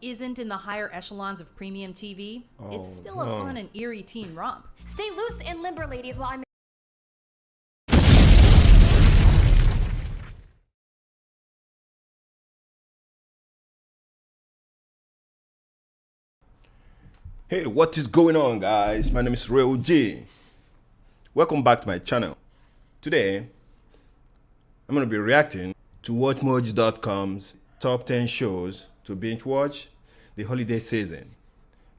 isn't in the higher echelons of premium TV, it's still a fun and eerie teen romp. Stay loose and limber, ladies, while I'm... Hey, what is going on, guys? My name is RealGee. Welcome back to my channel. Today, I'm going to be reacting to WatchMojo.com's top 10 shows to binge watch the holiday season.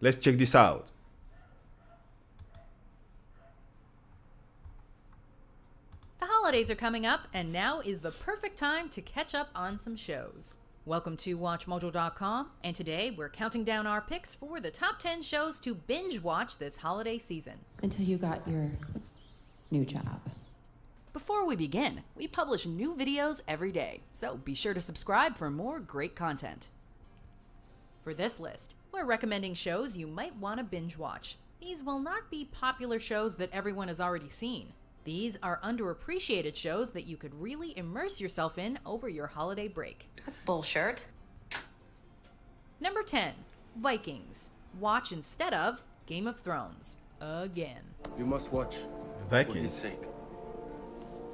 Let's check this out. The holidays are coming up, and now is the perfect time to catch up on some shows. Welcome to WatchMojo.com, and today we're counting down our picks for the top 10 shows to binge watch this holiday season. Until you got your new job. Before we begin, we publish new videos every day, so be sure to subscribe for more great content. For this list, we're recommending shows you might want to binge watch. These will not be popular shows that everyone has already seen. These are underappreciated shows that you could really immerse yourself in over your holiday break. That's bullshit. Number 10, Vikings. Watch instead of Game of Thrones. Again. You must watch. Vikings. For his sake.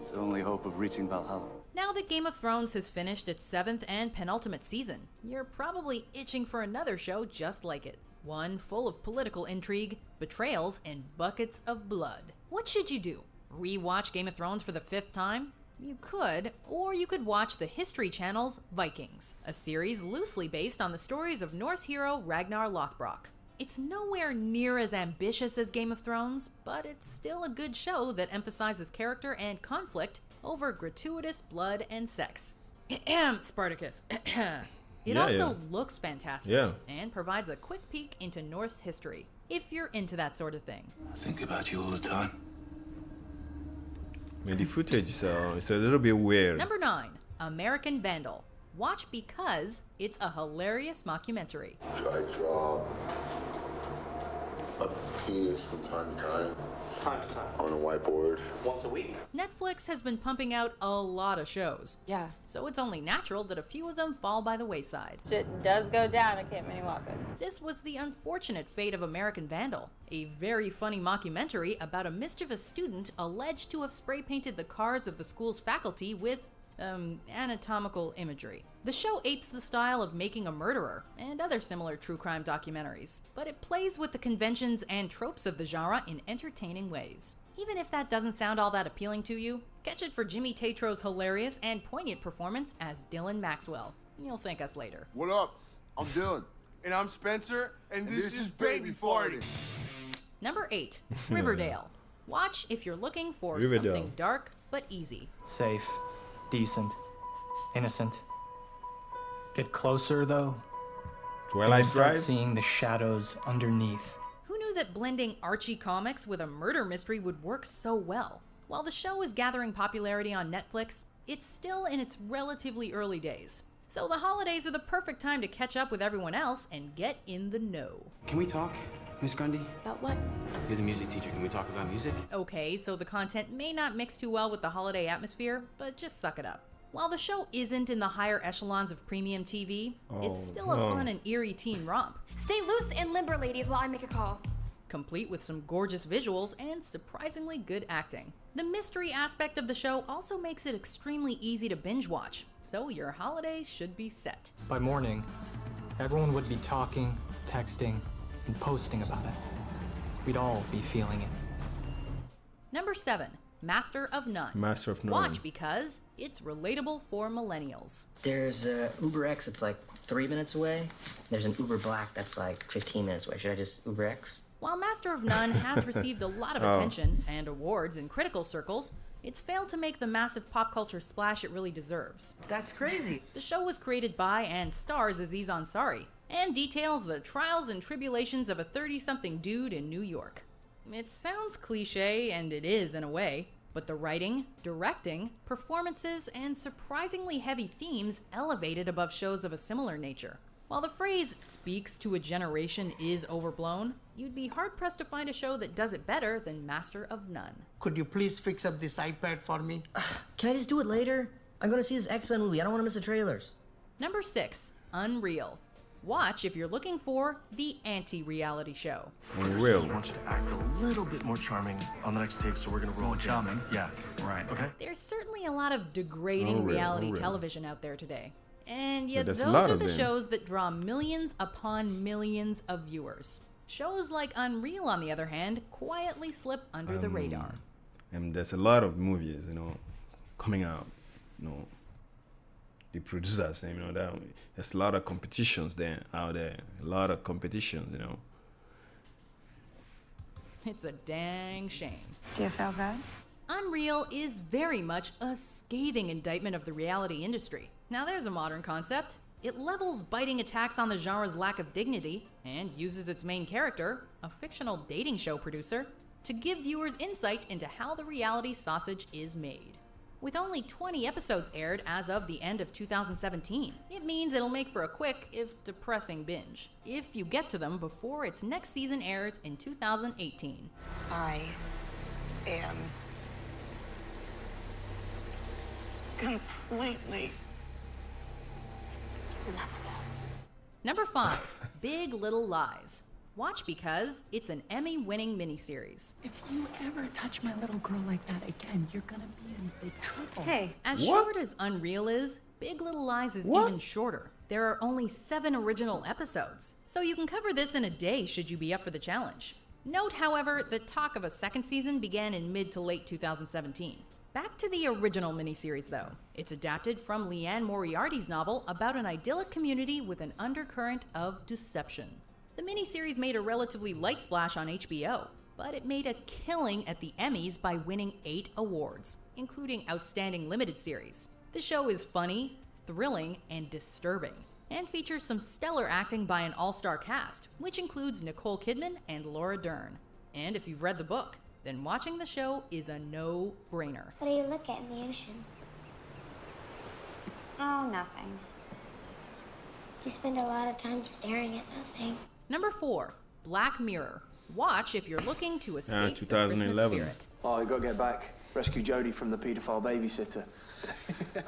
It's the only hope of reaching Valhalla. Now that Game of Thrones has finished its 7th and penultimate season, you're probably itching for another show just like it. One full of political intrigue, betrayals, and buckets of blood. What should you do? Rewatch Game of Thrones for the 5th time? You could, or you could watch the History Channel's Vikings, a series loosely based on the stories of Norse hero Ragnar Lothbrok. It's nowhere near as ambitious as Game of Thrones, but it's still a good show that emphasizes character and conflict over gratuitous blood and sex. Spartacus. It also looks fantastic and provides a quick peek into Norse history, if you're into that sort of thing. I think about you all the time. I mean, the footage is it's a little bit weird. Number 9, American Vandal. Watch because it's a hilarious mockumentary. Should I draw a penis from time to time? Time to time. On a whiteboard? Once a week. Netflix has been pumping out a lot of shows. Yeah. So it's only natural that a few of them fall by the wayside. Shit does go down at Camp Minnewaca. This was the unfortunate fate of American Vandal, a very funny mockumentary about a mischievous student alleged to have spray painted the cars of the school's faculty with anatomical imagery. The show apes the style of Making a Murderer and other similar true crime documentaries, but it plays with the conventions and tropes of the genre in entertaining ways. Even if that doesn't sound all that appealing to you, catch it for Jimmy Tatro's hilarious and poignant performance as Dylan Maxwell. You'll thank us later. What up? I'm Dylan. And I'm Spencer, and this is Baby Farting. Number 8, Riverdale. Watch if you're looking for something dark but easy. Safe, decent, innocent. Get closer, though. Twilight Drive? Seeing the shadows underneath. Who knew that blending Archie comics with a murder mystery would work so well? While the show is gathering popularity on Netflix, it's still in its relatively early days. So the holidays are the perfect time to catch up with everyone else and get in the know. Can we talk, Miss Grundy? About what? You're the music teacher. Can we talk about music? Okay, so the content may not mix too well with the holiday atmosphere, but just suck it up. While the show isn't in the higher echelons of premium TV, it's still a fun and eerie teen romp. Stay loose and limber, ladies, while I make a call. Complete with some gorgeous visuals and surprisingly good acting. The mystery aspect of the show also makes it extremely easy to binge watch, so your holidays should be set. By morning, everyone would be talking, texting, and posting about it. We'd all be feeling it. Number 7, Master of None. Master of None. Watch because it's relatable for millennials. There's Uber X that's like 3 minutes away. There's an Uber Black that's like 15 minutes away. Should I just Uber X? While Master of None has received a lot of attention and awards in critical circles, it's failed to make the massive pop culture splash it really deserves. That's crazy. The show was created by and stars Aziz Ansari, and details the trials and tribulations of a 30-something dude in New York. It sounds cliche, and it is in a way, but the writing, directing, performances, and surprisingly heavy themes elevated above shows of a similar nature. While the phrase "speaks to a generation" is overblown, you'd be hard-pressed to find a show that does it better than Master of None. Could you please fix up this iPad for me? Can I just do it later? I'm gonna see this X-Men movie. I don't want to miss the trailers. Number 6, Unreal. Watch if you're looking for the anti-reality show. Unreal. I want you to act a little bit more charming on the next take, so we're gonna roll again. Charming? Yeah. Right. Okay. There's certainly a lot of degrading reality television out there today. And yet there's those a lot are of the them. shows that draw millions upon millions of viewers. Shows like Unreal, on the other hand, quietly slip under the radar. And there's a lot of movies, coming out, the producers, that there's a lot of competitions out there, a lot of competitions, It's a dang shame. Do you feel good? Unreal is very much a scathing indictment of the reality industry. Now there's a modern concept. It levels biting attacks on the genre's lack of dignity and uses its main character, a fictional dating show producer, to give viewers insight into how the reality sausage is made. With only 20 episodes aired as of the end of 2017, it means it'll make for a quick, if depressing, binge, if you get to them before its next season airs in 2018. I am completely Number 5, Big Little Lies. Watch because it's an Emmy-winning miniseries. If you ever touch my little girl like that again, you're gonna be in big trouble. Hey. As short as Unreal is, Big Little Lies is even shorter. There are only 7 original episodes, so you can cover this in a day should you be up for the challenge. Note, however, that talk of a second season began in mid to late 2017. Back to the original miniseries, though. It's adapted from Leanne Moriarty's novel about an idyllic community with an undercurrent of deception. The miniseries made a relatively light splash on HBO, but it made a killing at the Emmys by winning 8 awards, including Outstanding Limited Series. The show is funny, thrilling, and disturbing, and features some stellar acting by an all-star cast, which includes Nicole Kidman and Laura Dern. And if you've read the book, then watching the show is a no-brainer. What do you look at in the ocean? Oh, nothing. You spend a lot of time staring at nothing. Number 4, Black Mirror. Watch if you're looking to escape the Christmas 2011. spirit. Oh, we got to get back. Rescue Jodie from the paedophile babysitter.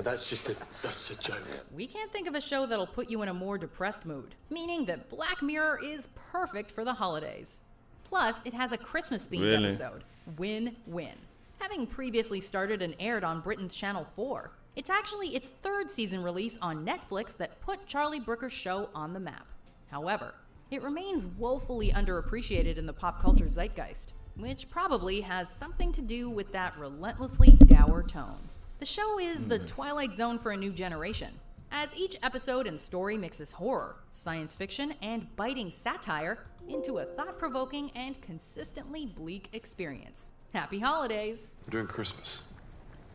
That's a joke. We can't think of a show that'll put you in a more depressed mood, meaning that Black Mirror is perfect for the holidays. Plus, it has a Christmas-themed episode. Win-win. Having previously started and aired on Britain's Channel 4, it's actually its 3rd season release on Netflix that put Charlie Brooker's show on the map. However, it remains woefully underappreciated in the pop culture zeitgeist, which probably has something to do with that relentlessly dour tone. The show is the Twilight Zone for a new generation, as each episode and story mixes horror, science fiction, and biting satire into a thought-provoking and consistently bleak experience. Happy holidays! We're doing Christmas.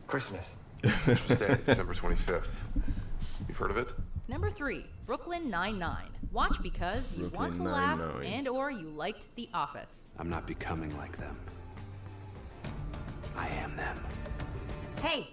Christmas. Christmas Day, December 25th. You've heard of it? Number 3, Brooklyn Nine-Nine. Watch because you want to laugh and or you liked The Office. I'm not becoming like them. I am them. Hey,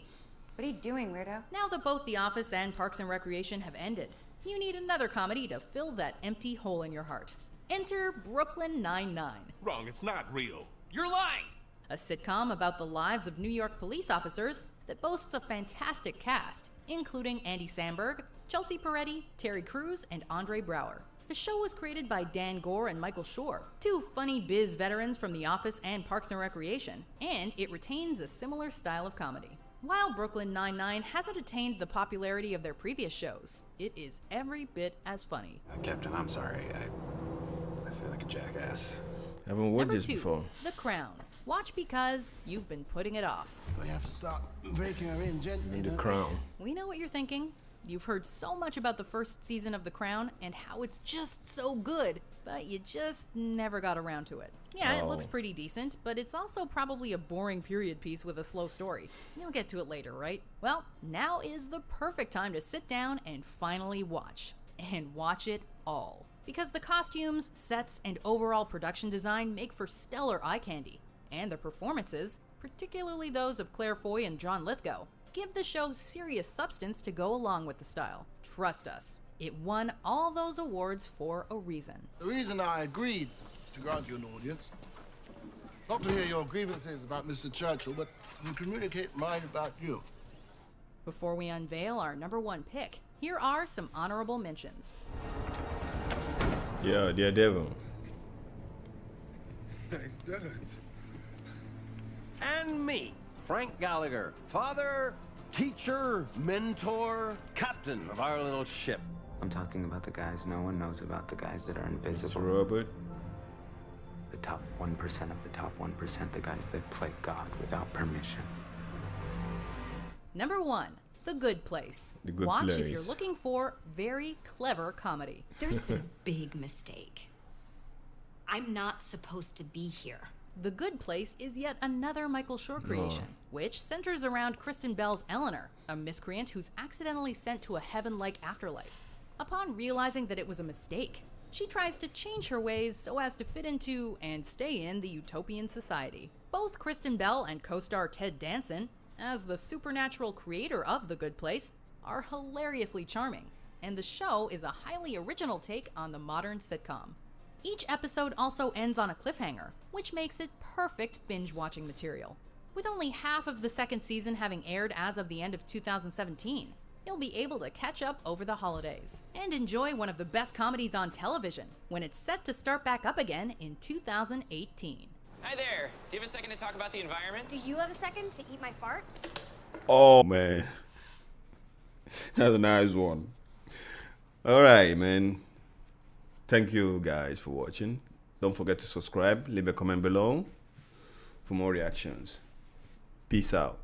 what are you doing, weirdo? Now that both The Office and Parks and Recreation have ended, you need another comedy to fill that empty hole in your heart. Enter Brooklyn Nine-Nine. Wrong, it's not real. You're lying! A sitcom about the lives of New York police officers that boasts a fantastic cast, including Andy Samberg, Chelsea Peretti, Terry Crews, and Andre Braugher. The show was created by Dan Gore and Michael Schur, 2 funny biz veterans from The Office and Parks and Recreation, and it retains a similar style of comedy. While Brooklyn Nine-Nine hasn't attained the popularity of their previous shows, it is every bit as funny. Captain, I'm sorry. I feel like a jackass. I haven't watched Number this 2, before. The Crown. Watch because you've been putting it off. We have to start breaking her in gently. Need a crown. We know what you're thinking. You've heard so much about the first season of The Crown and how it's just so good, but you just never got around to it. Yeah, it looks pretty decent, but it's also probably a boring period piece with a slow story. You'll get to it later, right? Well, now is the perfect time to sit down and finally watch. And watch it all. Because the costumes, sets, and overall production design make for stellar eye candy. And the performances, particularly those of Claire Foy and John Lithgow, give the show serious substance to go along with the style. Trust us, it won all those awards for a reason. The reason I agreed to grant you an audience, not to hear your grievances about Mr. Churchill, but to communicate mine about you. Before we unveil our number 1 pick, here are some honorable mentions. Yeah, Daredevil. Nice duds. And me, Frank Gallagher, father, teacher, mentor, captain of our little ship. I'm talking about the guys no one knows about, the guys that are invisible. Robert. The top 1% of the top 1%, the guys that play God without permission. Number 1, The Good Place. The Good Watch Place. if you're looking for very clever comedy. There's been a big mistake. I'm not supposed to be here. The Good Place is yet another Michael Schur creation, which centers around Kristen Bell's Eleanor, a miscreant who's accidentally sent to a heaven-like afterlife. Upon realizing that it was a mistake, she tries to change her ways so as to fit into and stay in the utopian society. Both Kristen Bell and co-star Ted Danson, as the supernatural creator of The Good Place, are hilariously charming, and the show is a highly original take on the modern sitcom. Each episode also ends on a cliffhanger, which makes it perfect binge-watching material. With only half of the second season having aired as of the end of 2017, you'll be able to catch up over the holidays and enjoy one of the best comedies on television when it's set to start back up again in 2018. Hi there. Do you have a second to talk about the environment? Do you have a second to eat my farts? Oh man, that's a nice one. All right, man. Thank you guys for watching. Don't forget to subscribe, leave a comment below for more reactions. Peace out.